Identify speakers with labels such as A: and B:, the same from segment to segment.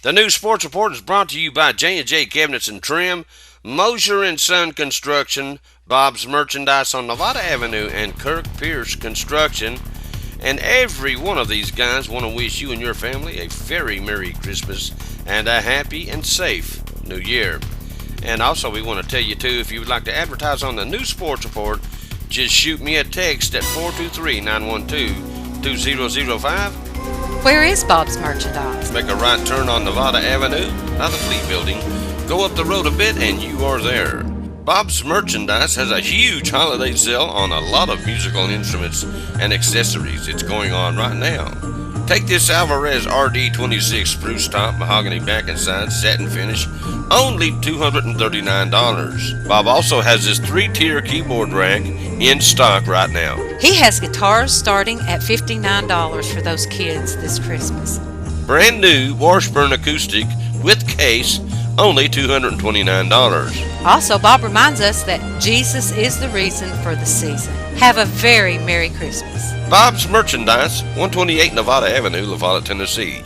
A: The new sports report is brought to you by J&J Cabinets and Trim, Mosier & Son Construction, Bob's Merchandise on Nevada Avenue, and Kirk Pierce Construction. And every one of these guys want to wish you and your family a very Merry Christmas and a happy and safe New Year. And also we want to tell you too, if you would like to advertise on the new sports report, just shoot me a text at 423-912-2005.
B: Where is Bob's Merchandise?
A: Make a right turn on Nevada Avenue, by the Fleet Building. Go up the road a bit and you are there. Bob's Merchandise has a huge holiday sale on a lot of musical instruments and accessories. It's going on right now. Take this Alvarez RD26 spruce top, mahogany back and side, satin finish, only $239. Bob also has this 3-tier keyboard rack in stock right now.
B: He has guitars starting at $59 for those kids this Christmas.
A: Brand new Washburn acoustic with case, only $229.
B: Also, Bob reminds us that Jesus is the reason for the season. Have a very Merry Christmas.
A: Bob's Merchandise, 128 Nevada Avenue, La Follette, Tennessee.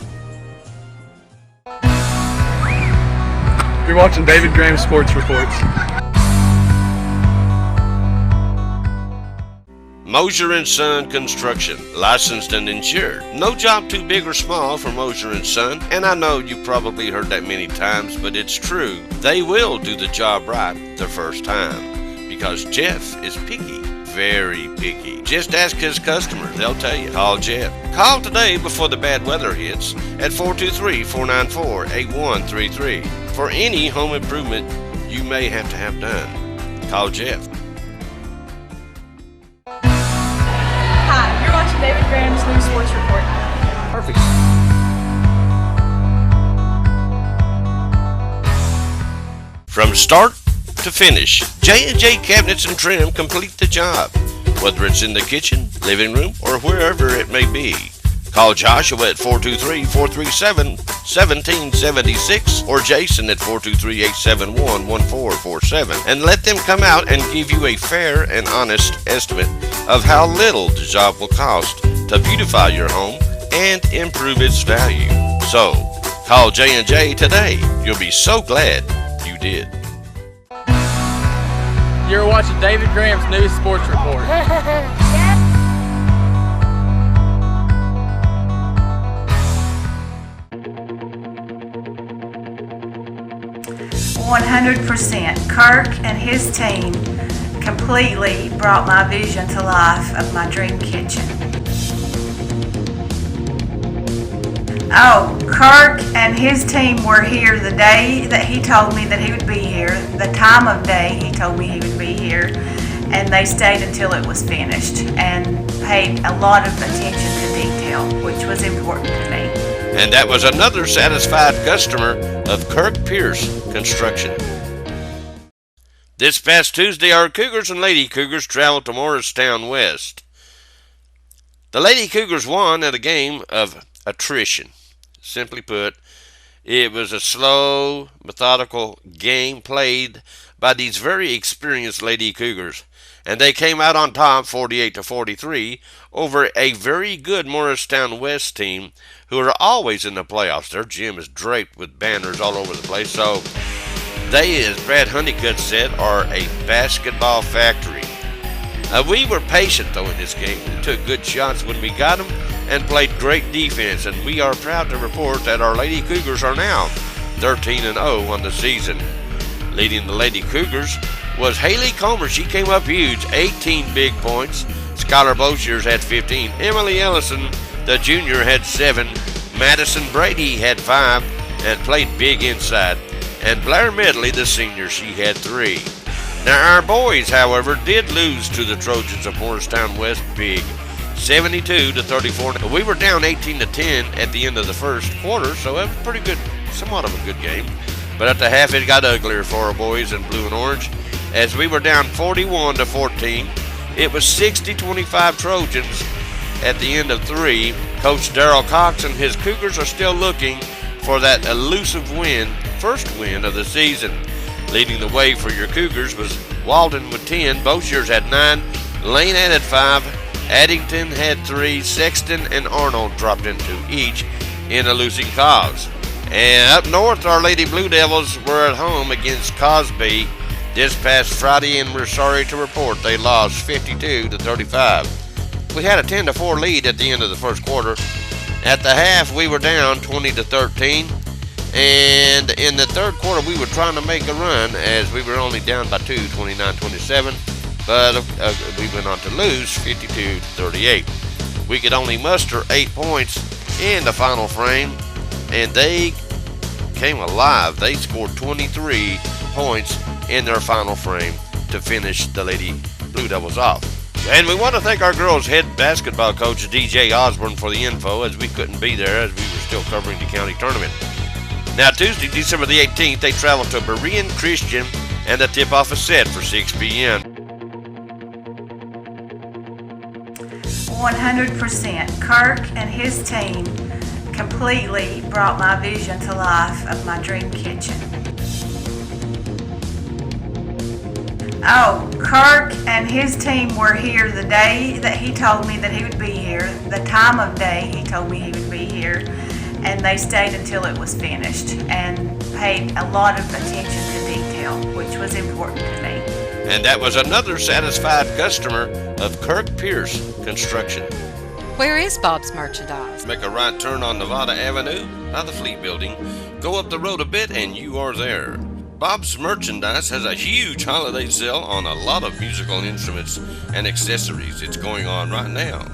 C: You're watching David Graham Sports Reports.
A: Mosier & Son Construction, licensed and insured. No job too big or small for Mosier & Son, and I know you've probably heard that many times, but it's true. They will do the job right the first time, because Jeff is picky, very picky. Just ask his customer, they'll tell you. Call Jeff. Call today before the bad weather hits at 423-494-8133 for any home improvement you may have to have done. Call Jeff.
D: Hi, you're watching David Graham's new sports report.
C: Perfect.
A: From start to finish, J&J Cabinets and Trim complete the job, whether it's in the kitchen, living room, or wherever it may be. Call Joshua at 423-437-1776 or Jason at 423-871-1447 and let them come out and give you a fair and honest estimate of how little the job will cost to beautify your home and improve its value. So, call J&J today. You'll be so glad you did.
C: You're watching David Graham's new sports report.
E: 100%. Kirk and his team completely brought my vision to life of my dream kitchen. Oh, Kirk and his team were here the day that he told me that he would be here, the time of day he told me he would be here, and they stayed until it was finished and paid a lot of attention to detail, which was important to me.
A: And that was another satisfied customer of Kirk Pierce Construction. This past Tuesday, our Cougars and Lady Cougars traveled to Morristown West. The Lady Cougars won at a game of attrition. Simply put, it was a slow, methodical game played by these very experienced Lady Cougars, and they came out on top 48-43 over a very good Morristown West team who are always in the playoffs. Their gym is draped with banners all over the place, so they, as Brad Honeycutt said, are a basketball factory. We were patient, though, in this game. We took good shots when we got them and played great defense, and we are proud to report that our Lady Cougars are now 13-0 on the season. Leading the Lady Cougars was Haley Comer. She came up huge, 18 big points. Skylar Boshiers had 15. Emily Ellison, the junior, had 7. Madison Brady had 5 and played big inside. And Blair Medley, the senior, she had 3. Now, our boys, however, did lose to the Trojans of Morristown West big, 72-34. We were down 18-10 at the end of the first quarter, so it was pretty good, somewhat of a good game. But at the half, it got uglier for our boys in blue and orange, as we were down 41-14. It was 60-25 Trojans at the end of 3. Coach Darrell Cox and his Cougars are still looking for that elusive win, first win of the season. Leading the way for your Cougars was Walden with 10, Boshiers had 9, Lane added 5, Addington had 3, Sexton and Arnold dropped into each in a losing cause. And up north, our Lady Blue Devils were at home against Cosby this past Friday, and we're sorry to report they lost 52-35. We had a 10-4 lead at the end of the first quarter. At the half, we were down 20-13, and in the third quarter, we were trying to make a run as we were only down by 2, 29-27, but we went on to lose 52-38. We could only muster 8 points in the final frame, and they came alive. They scored 23 points in their final frame to finish the Lady Blue Devils off. And we want to thank our girls' head basketball coach, DJ Osborne, for the info, as we couldn't be there as we were still covering the county tournament. Now, Tuesday, December the 18th, they traveled to Berean Christian, and the tip-off is set for 6 p.m.
E: 100%. Kirk and his team completely brought my vision to life of my dream kitchen. Oh, Kirk and his team were here the day that he told me that he would be here, the time of day he told me he would be here, and they stayed until it was finished and paid a lot of attention to detail, which was important to me.
A: And that was another satisfied customer of Kirk Pierce Construction.
B: Where is Bob's Merchandise?
A: Make a right turn on Nevada Avenue by the Fleet Building. Go up the road a bit and you are there. Bob's Merchandise has a huge holiday sale on a lot of musical instruments and accessories. It's going on right now.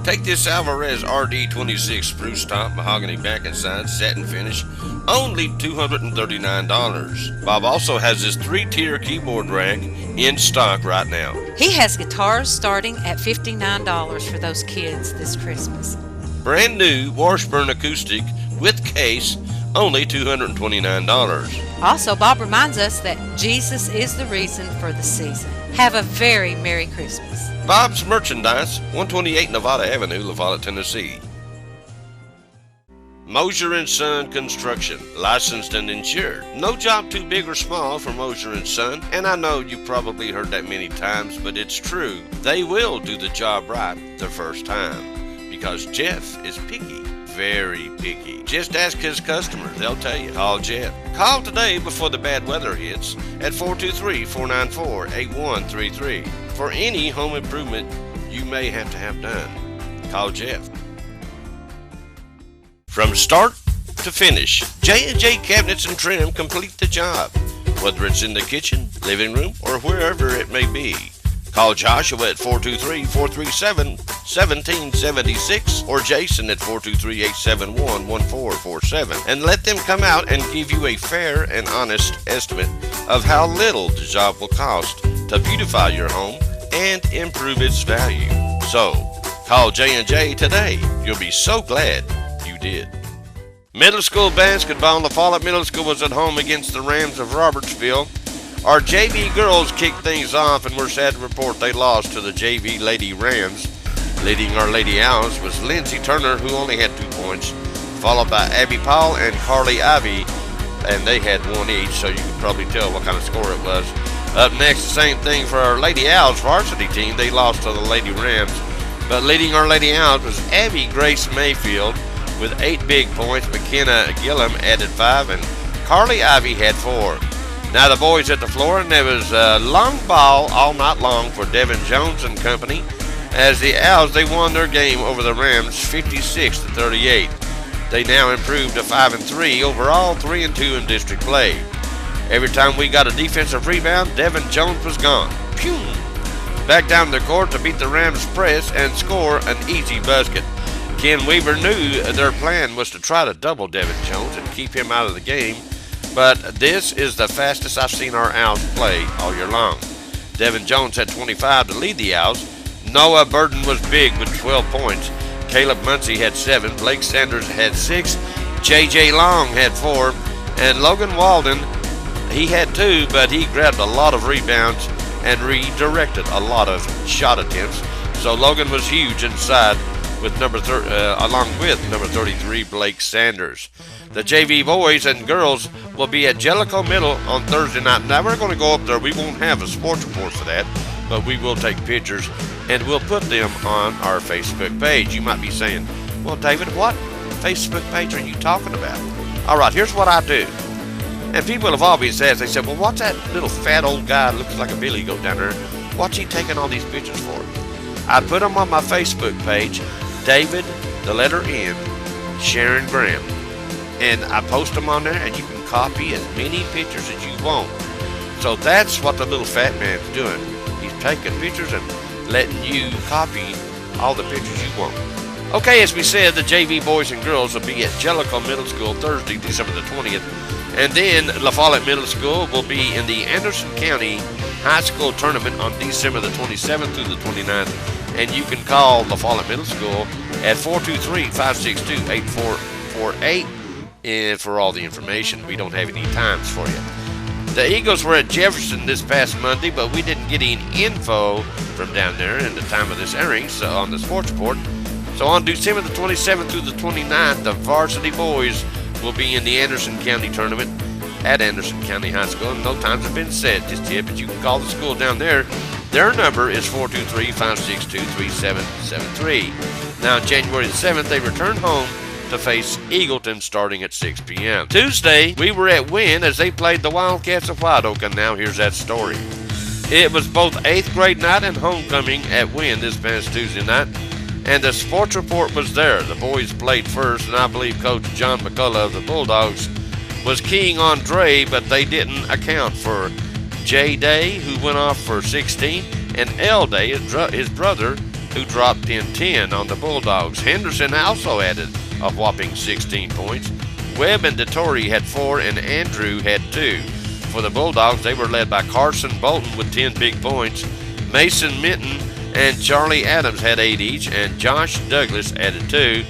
A: Take this Alvarez RD26 spruce top, mahogany back and side, satin finish, only $239. Bob also has this 3-tier keyboard rack in stock right now.
B: He has guitars starting at $59 for those kids this Christmas.
A: Brand new Washburn acoustic with case, only $229.
B: Also, Bob reminds us that Jesus is the reason for the season. Have a very Merry Christmas.
A: Bob's Merchandise, 128 Nevada Avenue, La Follette, Tennessee. Mosier & Son Construction, licensed and insured. No job too big or small for Mosier & Son, and I know you've probably heard that many times, but it's true. They will do the job right the first time, because Jeff is picky. Very picky. Just ask his customer. They'll tell you. Call Jeff. Call today before the bad weather hits at 423-494-8133 for any home improvement you may have to have done. Call Jeff. From start to finish, J&J Cabinets and Trim complete the job, whether it's in the kitchen, living room, or wherever it may be. Call Joshua at 423-437-1776 or Jason at 423-871-1447 and let them come out and give you a fair and honest estimate of how little the job will cost to beautify your home and improve its value. So, call J&J today. You'll be so glad you did. Middle school basketball. La Follette Middle School was at home against the Rams of Robertsville. Our JV girls kicked things off, and we're sad to report they lost to the JV Lady Rams. Leading our Lady Owls was Lindsay Turner, who only had 2 points, followed by Abby Paul and Carly Ivy, and they had 1 each, so you can probably tell what kind of score it was. Up next, the same thing for our Lady Owls varsity team. They lost to the Lady Rams, but leading our Lady Owls was Abby Grace Mayfield with 8 big points. McKenna Gillum added 5, and Carly Ivy had 4. Now the boys at the floor, and there was a long ball all night long for Devin Jones and company. As the Owls, they won their game over the Rams 56-38. They now improved to 5-3 overall, 3-2 in district play. Every time we got a defensive rebound, Devin Jones was gone. Pew! Back down the court to beat the Rams press and score an easy basket. Ken Weaver knew their plan was to try to double Devin Jones and keep him out of the game. But this is the fastest I've seen our Owls play all year long. Devin Jones had 25 to lead the Owls. Noah Burden was big with 12 points. Caleb Muncie had 7. Blake Sanders had 6. J.J. Long had 4. And Logan Walden, he had 2, but he grabbed a lot of rebounds and redirected a lot of shot attempts. So Logan was huge inside with along with number 33, Blake Sanders. The JV boys and girls will be at Jellicoe Middle on Thursday night. Now we're going to go up there. We won't have a sports report for that, but we will take pictures and we'll put them on our Facebook page. You might be saying, well, David, what Facebook page are you talking about? All right, here's what I do. And people have always asked, they said, well, what's that little fat old guy that looks like a billy goat down there? What's he taking all these pictures for? I put them on my Facebook page, David, the letter N, Sharon Graham. And I post them on there, and you can copy as many pictures as you want. So that's what the little fat man's doing. He's taking pictures and letting you copy all the pictures you want. Okay, as we said, the JV boys and girls will be at Jellicoe Middle School Thursday, December the 20th. And then La Follette Middle School will be in the Anderson County High School Tournament on December the 27th through the 29th. And you can call La Follette Middle School at 423-562-8448 for all the information. We don't have any times for you. The Eagles were at Jefferson this past Monday, but we didn't get any info from down there in the time of this airing, so on the sports report. So on December the 27th through the 29th, the varsity boys will be in the Anderson County tournament at Anderson County High School. And no times have been set just yet, but you can call the school down there. Their number is 423-562-3773. Now, on January the 7th, they return home to face Eagleton starting at 6 p.m. Tuesday, we were at Wynn as they played the Wildcats of White Oak, and now here's that story. It was both 8th grade night and homecoming at Wynn this past Tuesday night, and the sports report was there. The boys played first, and I believe Coach John McCullough of the Bulldogs was keying on Dre, but they didn't account for J. Day, who went off for 16, and L. Day, his brother, who dropped 10-10 on the Bulldogs. Henderson also added a whopping 16 points. Webb and DeTore had 4, and Andrew had 2. For the Bulldogs, they were led by Carson Bolton with 10 big points. Mason Minton and Charlie Adams had 8 each, and Josh Douglas added 2.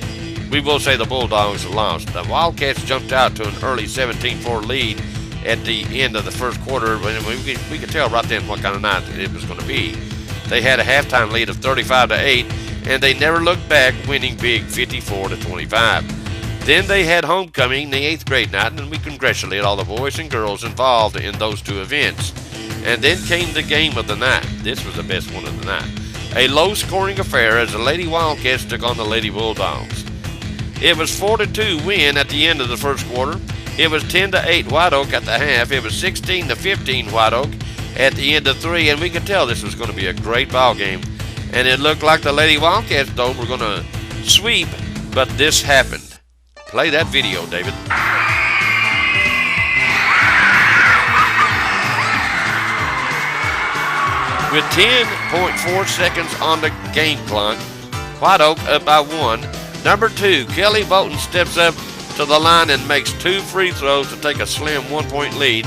A: We will say the Bulldogs lost. The Wildcats jumped out to an early 17-4 lead at the end of the first quarter. We could tell right then what kind of night it was going to be. They had a halftime lead of 35-8, and they never looked back, winning big 54-25. Then they had homecoming, the 8th grade night, and we congratulate all the boys and girls involved in those two events. And then came the game of the night. This was the best one of the night. A low-scoring affair as the Lady Wildcats took on the Lady Bulldogs. It was 4-2 win at the end of the first quarter. It was 10-8 White Oak at the half. It was 16-15 White Oak at the end of 3, and we could tell this was going to be a great ball game. And it looked like the Lady Wildcats, though, were going to sweep, but this happened. Play that video, David. With 10.4 seconds on the game clock, White Oak up by 1. Number 2, Kelly Bolton steps up to the line and makes 2 free throws to take a slim 1-point lead.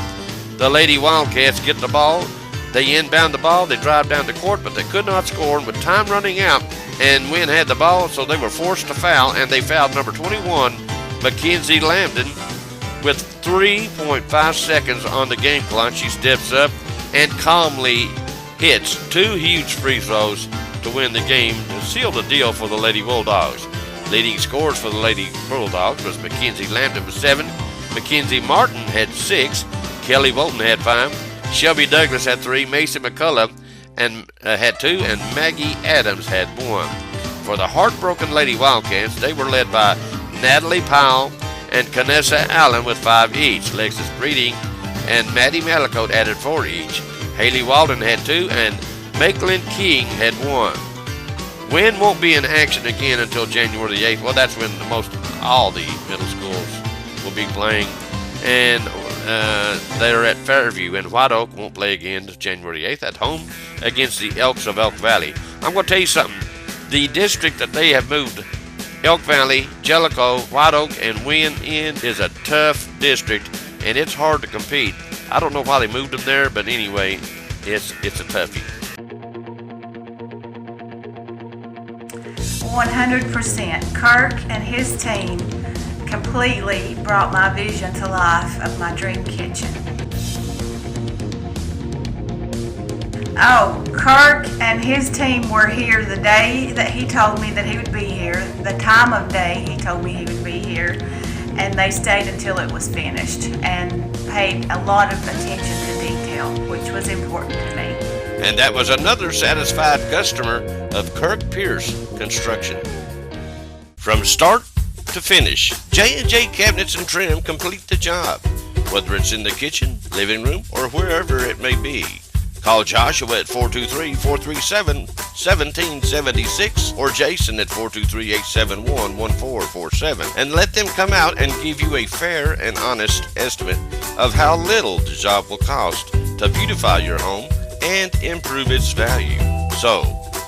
A: The Lady Wildcats get the ball. They inbound the ball. They drive down the court, but they could not score. And with time running out, and Wynn had the ball, so they were forced to foul, and they fouled number 21, Mackenzie Lambden, with 3.5 seconds on the game clock. She steps up and calmly hits 2 huge free throws to win the game to seal the deal for the Lady Bulldogs. Leading scores for the Lady Bulldogs was Mackenzie Lambden with 7, Mackenzie Martin had 6, Kelly Bolton had 5, Shelby Douglas had 3, Mason McCullough had 2, and Maggie Adams had 1. For the heartbroken Lady Wildcats, they were led by Natalie Powell and Canessa Allen with 5 each. Lexus Breeding and Maddie Malicote added 4 each. Haley Walden had 2, and Maitland King had 1. Wynn won't be in action again until January the 8th. Well, that's when all the middle schools will be playing. And they're at Fairview, and White Oak won't play again until January 8th at home against the Elks of Elk Valley. I'm going to tell you something. The district that they have moved, Elk Valley, Jellicoe, White Oak, and Wynn in, is a tough district, and it's hard to compete. I don't know why they moved them there, but anyway, it's a toughie.
E: 100%. Kirk and his team completely brought my vision to life of my dream kitchen. Oh, Kirk and his team were here the day that he told me that he would be here, the time of day he told me he would be here, and they stayed until it was finished and paid a lot of attention to detail, which was important to me.
A: And that was another satisfied customer of Kirk Pierce Construction. From start to finish, J&J Cabinets and Trim complete the job, whether it's in the kitchen, living room, or wherever it may be. Call Joshua at 423-437-1776 or Jason at 423-871-1447 and let them come out and give you a fair and honest estimate of how little the job will cost to beautify your home and improve its value. So,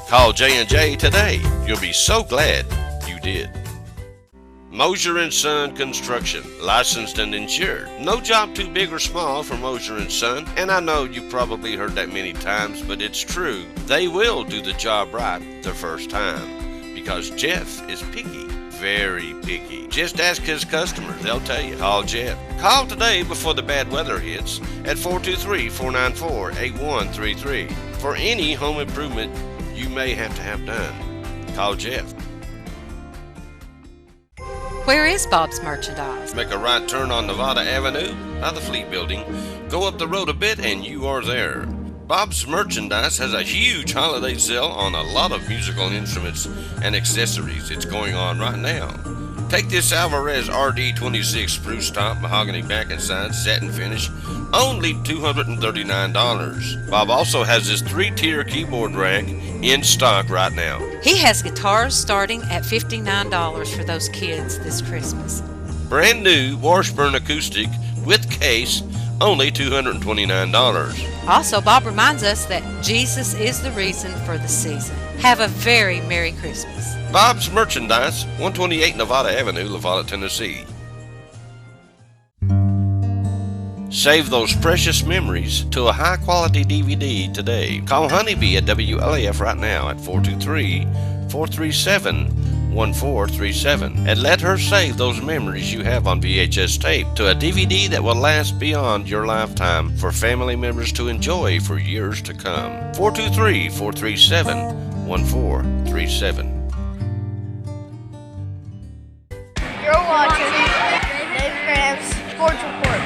A: call J&J today. You'll be so glad you did. Mosier & Son Construction, licensed and insured. No job too big or small for Mosier & Son, and I know you probably heard that many times, but it's true. They will do the job right the first time, because Jeff is picky, very picky. Just ask his customers, they'll tell you. Call Jeff. Call today before the bad weather hits at 423-494-8133 for any home improvement you may have to have done. Call Jeff.
B: Where is Bob's Merchandise?
A: Make a right turn on Nevada Avenue by the Fleet Building. Go up the road a bit and you are there. Bob's Merchandise has a huge holiday sale on a lot of musical instruments and accessories. It's going on right now. Take this Alvarez RD26 spruce top, mahogany back and side, satin finish, only $239. Bob also has this 3-tier keyboard rack in stock right now.
B: He has guitars starting at $59 for those kids this Christmas.
A: Brand new Washburn acoustic with case, only $229.
B: Also, Bob reminds us that Jesus is the reason for the season. Have a very Merry Christmas.
A: Bob's Merchandise, 128 Nevada Avenue, La Follette, Tennessee. Save those precious memories to a high-quality DVD today. Call Honeybee at WLAF right now at 423-437-1437 and let her save those memories you have on VHS tape to a DVD that will last beyond your lifetime for family members to enjoy for years to come. 423-437-1437.
F: You're watching Dave Graham's Sports Report.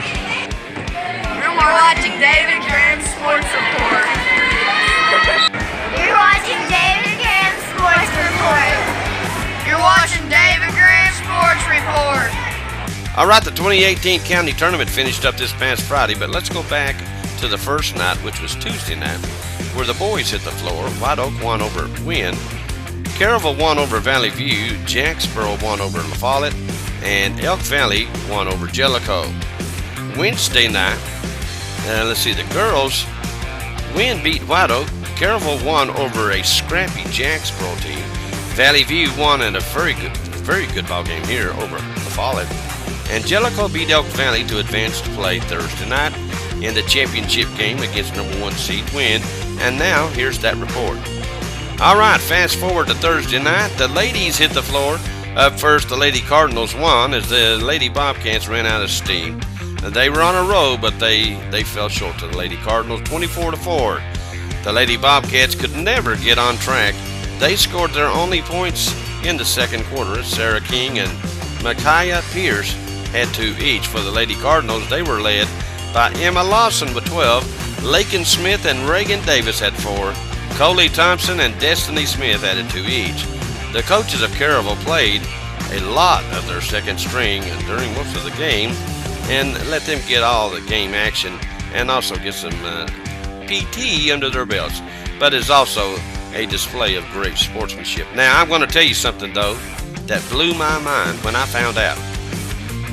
F: You're watching David Graham's Sports Report. You're watching David Graham's Sports Report. You're watching David Graham's Sports Report.
A: All right, the 2018 county tournament finished up this past Friday, but let's go back to the first night, which was Tuesday night, where the boys hit the floor. White Oak won over Wynn, Caryville won over Valley View, Jacksboro won over La Follette, and Elk Valley won over Jellicoe. Wednesday night, let's see, the girls, Wynn beat White Oak, Caryville won over a scrappy Jacksboro team, Valley View won in a very good ball game here over La Follette, and Jellicoe beat Elk Valley to advance to play Thursday night in the championship game against number 1 seed Wynn. And now here's that report. All right, fast forward to Thursday night. The ladies hit the floor. Up first, the Lady Cardinals won as the Lady Bobcats ran out of steam. They were on a roll, but they fell short to the Lady Cardinals, 24-4. The Lady Bobcats could never get on track. They scored their only points in the second quarter. Sarah King and Micaiah Pierce had 2 each. For the Lady Cardinals, they were led by Emma Lawson with 12. Lakin Smith and Reagan Davis had 4. Coley Thompson and Destiny Smith added 2 each. The coaches of Caryville played a lot of their second string during most of the game and let them get all the game action and also get some PT under their belts. But it's also a display of great sportsmanship. Now, I'm going to tell you something, though, that blew my mind when I found out.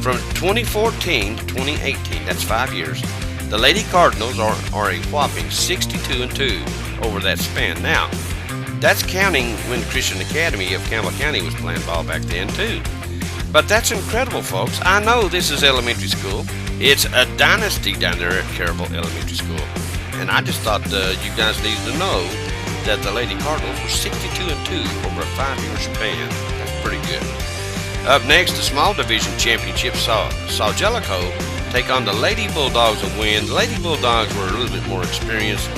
A: From 2014 to 2018, that's 5 years, the Lady Cardinals are a whopping 62-2 over that span. Now, that's counting when Christian Academy of Campbell County was playing ball back then, too. But that's incredible, folks. I know this is elementary school. It's a dynasty down there at Caryville Elementary School. And I just thought you guys needed to know that the Lady Cardinals were 62-2 over a 5-year span. That's pretty good. Up next, the small division championship saw Jellicoe take on the Lady Bulldogs of Wynn. The Lady Bulldogs were a little bit more experienced,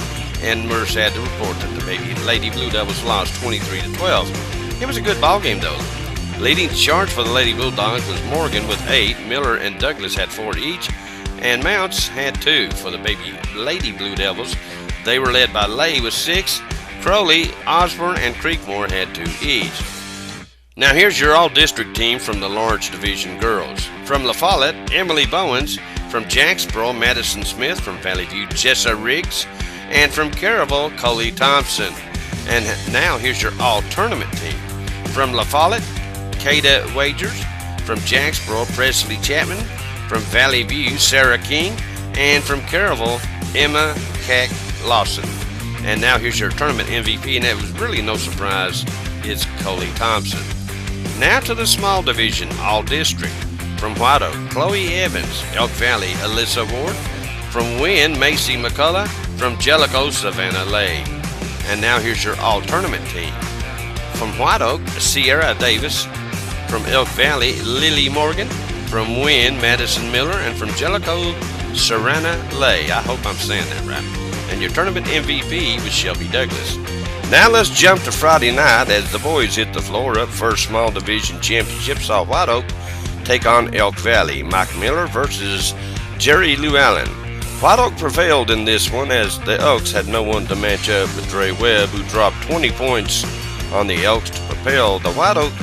A: and we're sad to report that the Lady Blue Devils lost 23-12. It was a good ball game, though. Leading the charge for the Lady Bulldogs was Morgan with 8. Miller and Douglas had 4 each, and Mounts had 2 for the Lady Blue Devils. They were led by Lay with 6. Crowley, Osborne, and Creekmore had 2 each. Now here's your all-district team from the large division girls. From La Follette, Emily Bowens. From Jacksboro, Madison Smith. From Valley View, Jessa Riggs. And from Caravel, Coley Thompson. And now here's your all-tournament team. From La Follette, Kada Wagers. From Jacksboro, Presley Chapman. From Valley View, Sarah King. And from Caravel, Emma Cack Lawson. And now here's your tournament MVP, and that was really no surprise, it's Coley Thompson. Now to the small division, all district. From White Oak, Chloe Evans. Elk Valley, Alyssa Ward. From Wynn, Macy McCullough. From Jellicoe, Savannah Lay. And now here's your all-tournament team. From White Oak, Sierra Davis. From Elk Valley, Lily Morgan. From Wynn, Madison Miller. And from Jellicoe, Savannah Lay. I hope I'm saying that right. And your tournament MVP was Shelby Douglas. Now let's jump to Friday night as the boys hit the floor up first small division championship. Saw White Oak take on Elk Valley. Mike Miller versus Jerry Llewellyn. White Oak prevailed in this one as the Elks had no one to match up with Dre Webb, who dropped 20 points on the Elks to propel the White Oak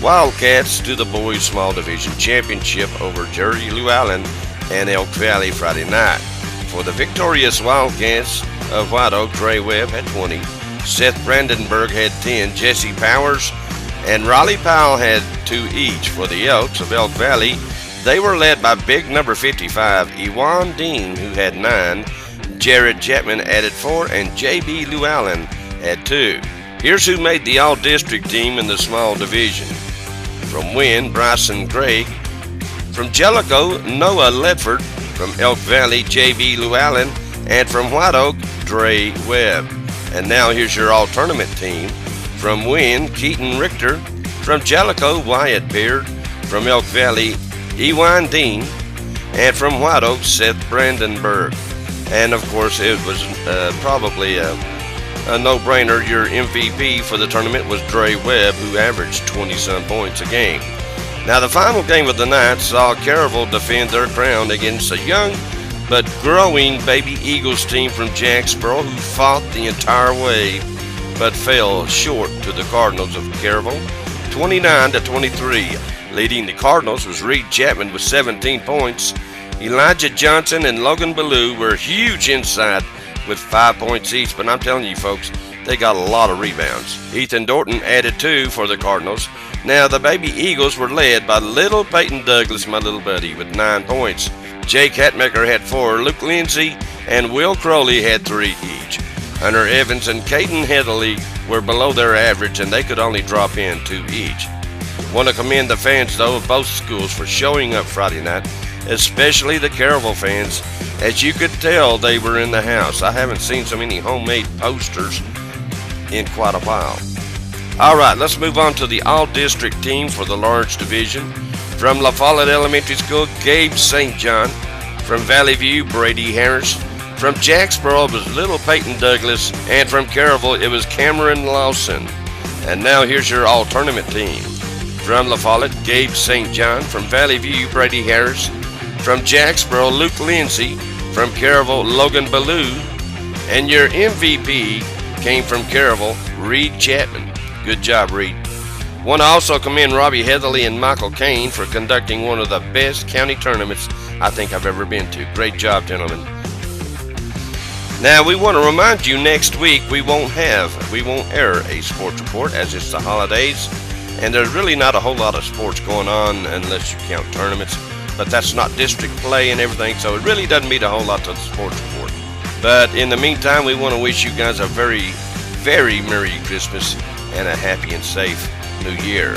A: Wildcats to the boys small division championship over Jerry Llewellyn and Elk Valley Friday night. For the victorious Wildcats of White Oak, Dre Webb had 20, Seth Brandenburg had 10, Jesse Powers and Raleigh Powell had 2 each. For the Elks of Elk Valley, they were led by big number 55, Ewan Dean, who had 9, Jared Chapman added 4, and J.B. Llewellyn had 2. Here's who made the all-district team in the small division. From Wynn, Bryson Craig. From Jellicoe, Noah Ledford. From Elk Valley, J.B. Llewellyn. And from White Oak, Dre Webb. And now here's your all-tournament team. From Wynn, Keaton Richter. From Jellicoe, Wyatt Beard. From Elk Valley, Ewan Dean. And from White Oak, Seth Brandenburg. And of course, it was probably a no-brainer. Your MVP for the tournament was Dre Webb, who averaged 20-some points a game. Now, the final game of the night saw Caravel defend their crown against a young but growing Baby Eagles team from Jacksboro, who fought the entire way but fell short to the Cardinals of Caravel, 29-23. Leading the Cardinals was Reed Chapman with 17 points. Elijah Johnson and Logan Ballou were huge inside with 5 points each, but I'm telling you folks, they got a lot of rebounds. Ethan Dorton added 2 for the Cardinals. Now the Baby Eagles were led by little Peyton Douglas, my little buddy, with 9 points. Jake Hatmaker had 4, Luke Lindsay and Will Crowley had 3 each. Hunter Evans and Caden Heatherly were below their average, and they could only drop in 2 each. Want to commend the fans, though, of both schools for showing up Friday night, especially the Caravel fans. As you could tell, they were in the house. I haven't seen so many homemade posters in quite a while. All right, let's move on to the all-district team for the large division. From La Follette Elementary School, Gabe St. John. From Valley View, Brady Harris. From Jacksboro, it was little Peyton Douglas. And from Caravel, it was Cameron Lawson. And now here's your all-tournament team. From La Follette, Gabe St. John. From Valley View, Brady Harris. From Jacksboro, Luke Lindsay. From Caravel, Logan Ballou. And your MVP came from Caravel, Reed Chapman. Good job, Reed. Want to also commend Robbie Heatherly and Michael Kane for conducting one of the best county tournaments I think I've ever been to. Great job, gentlemen. Now, we want to remind you next week we won't air a sports report as it's the holidays, and there's really not a whole lot of sports going on unless you count tournaments, but that's not district play and everything, so it really doesn't mean a whole lot to the sports report. But in the meantime, we want to wish you guys a very, very Merry Christmas and a happy and safe New Year.